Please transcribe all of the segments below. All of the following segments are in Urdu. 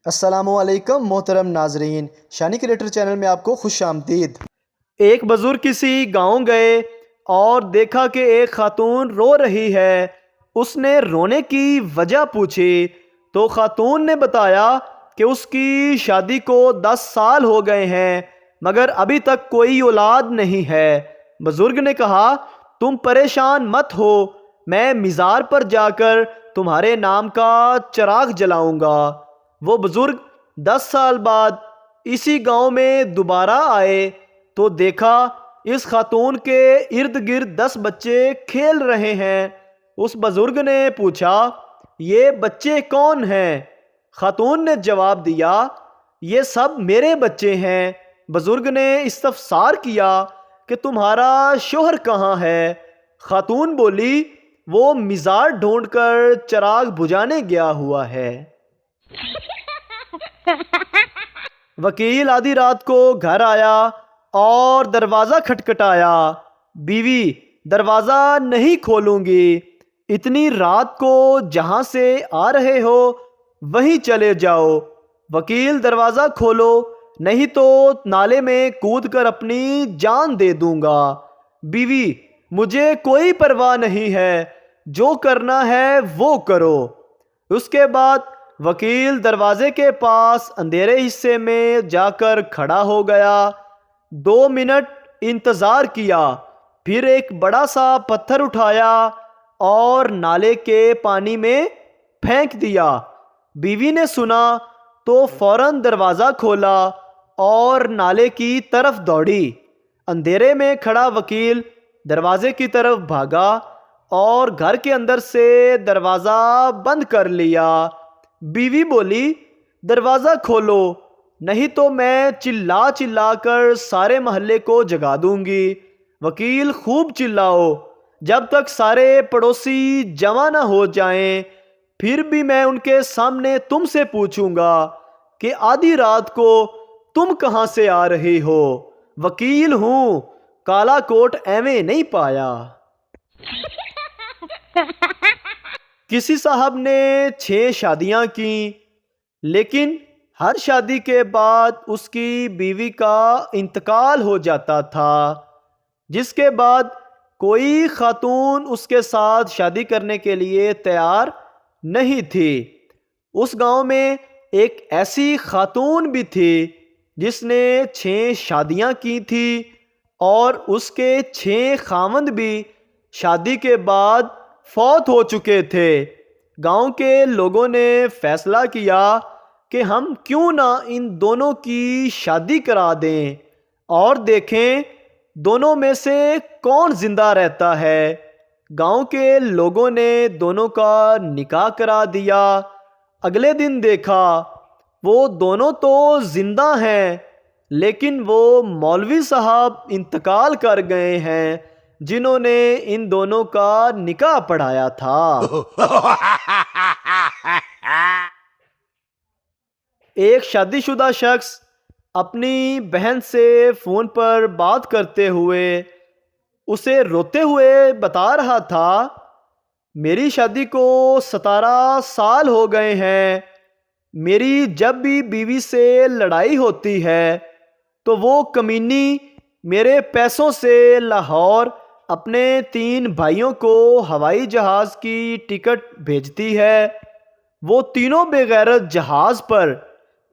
السلام علیکم محترم ناظرین، شانی کریٹر چینل میں آپ کو خوش آمدید۔ ایک بزرگ کسی گاؤں گئے اور دیکھا کہ ایک خاتون رو رہی ہے۔ اس نے رونے کی وجہ پوچھی تو خاتون نے بتایا کہ اس کی شادی کو 10 سال ہو گئے ہیں مگر ابھی تک کوئی اولاد نہیں ہے۔ بزرگ نے کہا تم پریشان مت ہو، میں مزار پر جا کر تمہارے نام کا چراغ جلاؤں گا۔ وہ بزرگ 10 سال بعد اسی گاؤں میں دوبارہ آئے تو دیکھا اس خاتون کے ارد گرد 10 بچے کھیل رہے ہیں۔ اس بزرگ نے پوچھا یہ بچے کون ہیں؟ خاتون نے جواب دیا یہ سب میرے بچے ہیں۔ بزرگ نے استفسار کیا کہ تمہارا شوہر کہاں ہے؟ خاتون بولی وہ مزار ڈھونڈ کر چراغ بجھانے گیا ہوا ہے۔ وکیل آدھی رات کو گھر آیا اور دروازہ کھٹکھٹایا۔ بیوی دروازہ نہیں کھولوں گی، اتنی رات کو جہاں سے آ رہے ہو وہیں چلے جاؤ۔ وکیل دروازہ کھولو نہیں تو نالے میں کود کر اپنی جان دے دوں گا۔ بیوی مجھے کوئی پرواہ نہیں ہے، جو کرنا ہے وہ کرو۔ اس کے بعد وکیل دروازے کے پاس اندھیرے حصے میں جا کر کھڑا ہو گیا۔ 2 منٹ انتظار کیا، پھر ایک بڑا سا پتھر اٹھایا اور نالے کے پانی میں پھینک دیا۔ بیوی نے سنا تو فوراً دروازہ کھولا اور نالے کی طرف دوڑی۔ اندھیرے میں کھڑا وکیل دروازے کی طرف بھاگا اور گھر کے اندر سے دروازہ بند کر لیا۔ بیوی بولی دروازہ کھولو نہیں تو میں چلا چلا کر سارے محلے کو جگا دوں گی۔ وکیل خوب چلاؤ جب تک سارے پڑوسی جمع نہ ہو جائیں، پھر بھی میں ان کے سامنے تم سے پوچھوں گا کہ آدھی رات کو تم کہاں سے آ رہے ہو؟ وکیل ہوں، کالا کوٹ ایویں نہیں پایا۔ کسی صاحب نے 6 شادیاں کیں لیکن ہر شادی کے بعد اس کی بیوی کا انتقال ہو جاتا تھا، جس کے بعد کوئی خاتون اس کے ساتھ شادی کرنے کے لیے تیار نہیں تھی۔ اس گاؤں میں ایک ایسی خاتون بھی تھی جس نے 6 شادیاں کی تھی اور اس کے 6 خاوند بھی شادی کے بعد فوت ہو چکے تھے۔ گاؤں کے لوگوں نے فیصلہ کیا کہ ہم کیوں نہ ان دونوں کی شادی کرا دیں اور دیکھیں دونوں میں سے کون زندہ رہتا ہے۔ گاؤں کے لوگوں نے دونوں کا نکاح کرا دیا۔ اگلے دن دیکھا وہ دونوں تو زندہ ہیں لیکن وہ مولوی صاحب انتقال کر گئے ہیں جنہوں نے ان دونوں کا نکاح پڑھایا تھا۔ ایک شادی شدہ شخص اپنی بہن سے فون پر بات کرتے ہوئے اسے روتے ہوئے بتا رہا تھا میری شادی کو 17 سال ہو گئے ہیں، میری جب بھی بیوی سے لڑائی ہوتی ہے تو وہ کمینی میرے پیسوں سے لاہور اپنے 3 بھائیوں کو ہوائی جہاز کی ٹکٹ بھیجتی ہے۔ وہ تینوں بے غیرت جہاز پر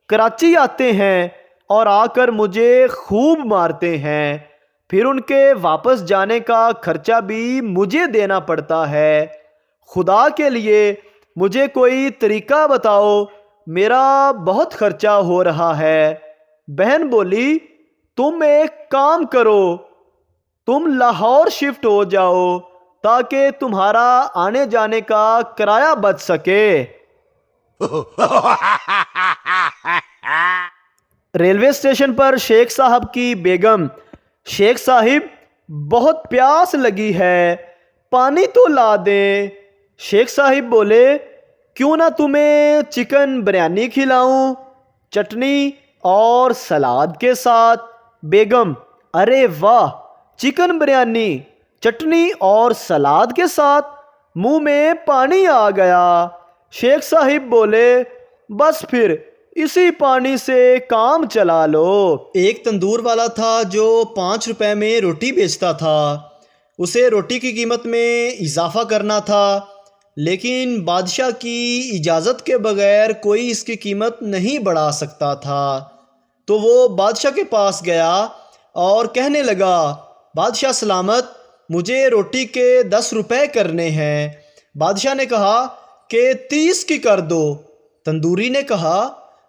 کراچی آتے ہیں اور آ کر مجھے خوب مارتے ہیں، پھر ان کے واپس جانے کا خرچہ بھی مجھے دینا پڑتا ہے۔ خدا کے لیے مجھے کوئی طریقہ بتاؤ، میرا بہت خرچہ ہو رہا ہے۔ بہن بولی تم ایک کام کرو، تم لاہور شفٹ ہو جاؤ تاکہ تمہارا آنے جانے کا کرایہ بچ سکے۔ ریلوے اسٹیشن پر شیخ صاحب کی بیگم شیخ صاحب بہت پیاس لگی ہے، پانی تو لا دیں۔ شیخ صاحب بولے کیوں نہ تمہیں چکن بریانی کھلاؤں چٹنی اور سلاد کے ساتھ؟ بیگم ارے واہ، چکن بریانی چٹنی اور سلاد کے ساتھ؟ منہ میں پانی آ گیا۔ شیخ صاحب بولے بس پھر اسی پانی سے کام چلا لو۔ ایک تندور والا تھا جو 5 روپے میں روٹی بیچتا تھا۔ اسے روٹی کی قیمت میں اضافہ کرنا تھا، لیکن بادشاہ کی اجازت کے بغیر کوئی اس کی قیمت نہیں بڑھا سکتا تھا۔ تو وہ بادشاہ کے پاس گیا اور کہنے لگا، بادشاہ سلامت، مجھے روٹی کے 10 روپے کرنے ہیں۔ بادشاہ نے کہا کہ 30 کی کر دو۔ تندوری نے کہا،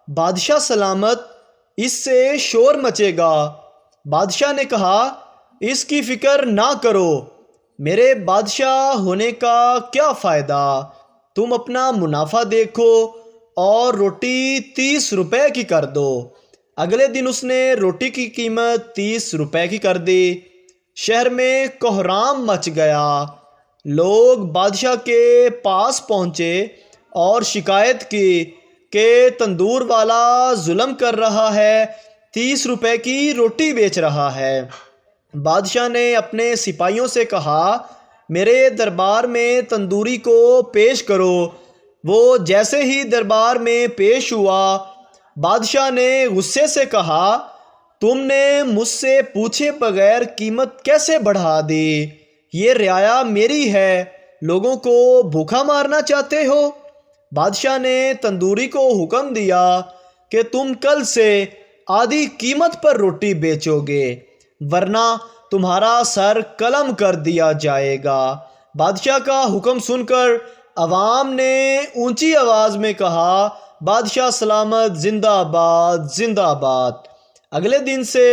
بادشاہ سلامت، اس سے شور مچے گا۔ بادشاہ نے کہا، اس کی فکر نہ کرو، میرے بادشاہ ہونے کا کیا فائدہ، تم اپنا منافع دیکھو اور روٹی 30 روپے کی کر دو۔ اگلے دن اس نے روٹی کی قیمت 30 روپے کی کر دی۔ شہر میں کوہرام مچ گیا۔ لوگ بادشاہ کے پاس پہنچے اور شکایت کی کہ تندور والا ظلم کر رہا ہے، 30 روپے کی روٹی بیچ رہا ہے۔ بادشاہ نے اپنے سپاہیوں سے کہا، میرے دربار میں تندوری کو پیش کرو۔ وہ جیسے ہی دربار میں پیش ہوا، بادشاہ نے غصے سے کہا، تم نے مجھ سے پوچھے بغیر قیمت کیسے بڑھا دی؟ یہ رعایا میری ہے، لوگوں کو بھوکا مارنا چاہتے ہو؟ بادشاہ نے تندوری کو حکم دیا کہ تم کل سے آدھی قیمت پر روٹی بیچو گے، ورنہ تمہارا سر قلم کر دیا جائے گا۔ بادشاہ کا حکم سن کر عوام نے اونچی آواز میں کہا، بادشاہ سلامت زندہ باد، زندہ باد۔ اگلے دن سے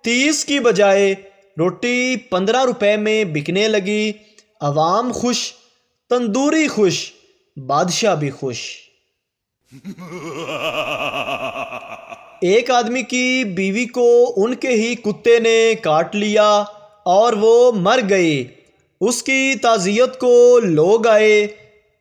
30 کی بجائے روٹی 15 روپے میں بکنے لگی۔ عوام خوش، تندوری خوش، بادشاہ بھی خوش۔ ایک آدمی کی بیوی کو ان کے ہی کتے نے کاٹ لیا اور وہ مر گئی۔ اس کی تعزیت کو لوگ آئے۔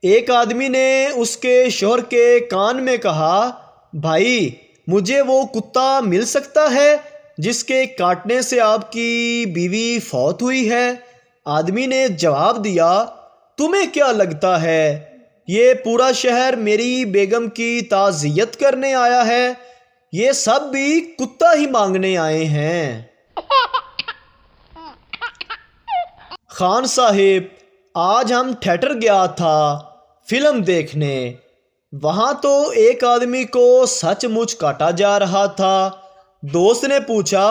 ایک آدمی نے اس کے شوہر کے کان میں کہا، بھائی، مجھے وہ کتا مل سکتا ہے جس کے کاٹنے سے آپ کی بیوی فوت ہوئی ہے؟ آدمی نے جواب دیا، تمہیں کیا لگتا ہے یہ پورا شہر میری بیگم کی تعزیت کرنے آیا ہے؟ یہ سب بھی کتا ہی مانگنے آئے ہیں۔ خان صاحب، آج ہم تھیٹر گیا تھا فلم دیکھنے۔ وہاں تو ایک آدمی کو سچ مچ کاٹا جا رہا تھا۔ دوست نے پوچھا،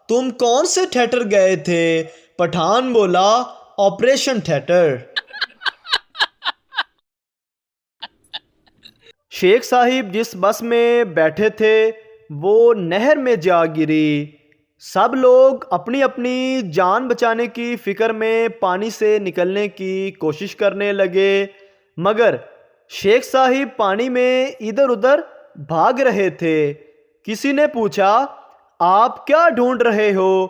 تم کون سے تھیٹر گئے تھے؟ پٹھان بولا، آپریشن تھیٹر۔ شیخ صاحب جس بس میں بیٹھے تھے وہ نہر میں جا گری۔ سب لوگ اپنی اپنی جان بچانے کی فکر میں پانی سے نکلنے کی کوشش کرنے لگے، مگر شیخ صاحب پانی میں ادھر ادھر بھاگ رہے تھے۔ کسی نے پوچھا، آپ کیا ڈھونڈ رہے ہو؟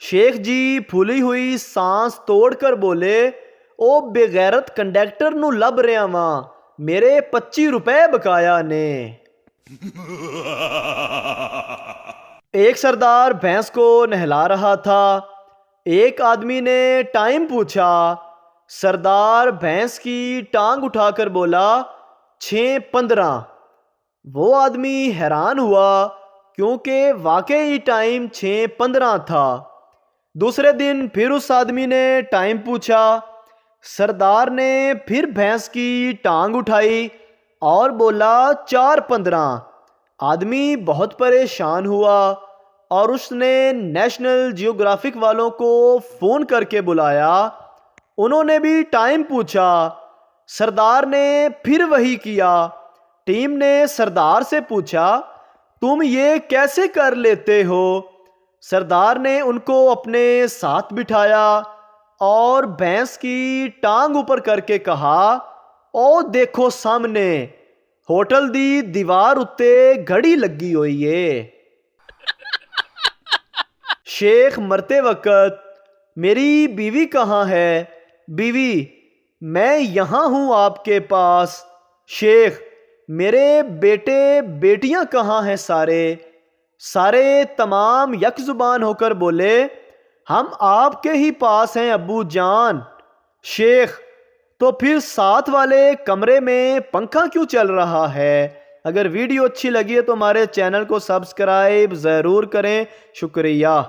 شیخ جی پھولی ہوئی سانس توڑ کر بولے، او بے غیرت کنڈیکٹر نو لب رہا واں، میرے 25 روپے بقایا نے۔ ایک سردار بھینس کو نہلا رہا تھا۔ ایک آدمی نے ٹائم پوچھا۔ سردار بھینس کی ٹانگ اٹھا کر بولا، 6:15۔ وہ آدمی حیران ہوا کیونکہ واقعی ٹائم 6:15 تھا۔ دوسرے دن پھر اس آدمی نے ٹائم پوچھا۔ سردار نے پھر بھینس کی ٹانگ اٹھائی اور بولا، 4:15۔ آدمی بہت پریشان ہوا اور اس نے نیشنل جیوگرافک والوں کو فون کر کے بلایا۔ انہوں نے بھی ٹائم پوچھا۔ سردار نے پھر وہی کیا۔ ٹیم نے سردار سے پوچھا، تم یہ کیسے کر لیتے ہو؟ سردار نے ان کو اپنے ساتھ بٹھایا اور بھینس کی ٹانگ اوپر کر کے کہا، او دیکھو سامنے ہوٹل دی دیوار اتے گھڑی لگی ہوئی ہے۔ شیخ مرتے وقت، میری بیوی کہاں ہے؟ بیوی، میں یہاں ہوں آپ کے پاس۔ شیخ، میرے بیٹے بیٹیاں کہاں ہیں؟ سارے تمام یک زبان ہو کر بولے، ہم آپ کے ہی پاس ہیں ابو جان۔ شیخ، تو پھر ساتھ والے کمرے میں پنکھا کیوں چل رہا ہے؟ اگر ویڈیو اچھی لگی ہے تو ہمارے چینل کو سبسکرائب ضرور کریں. شکریہ.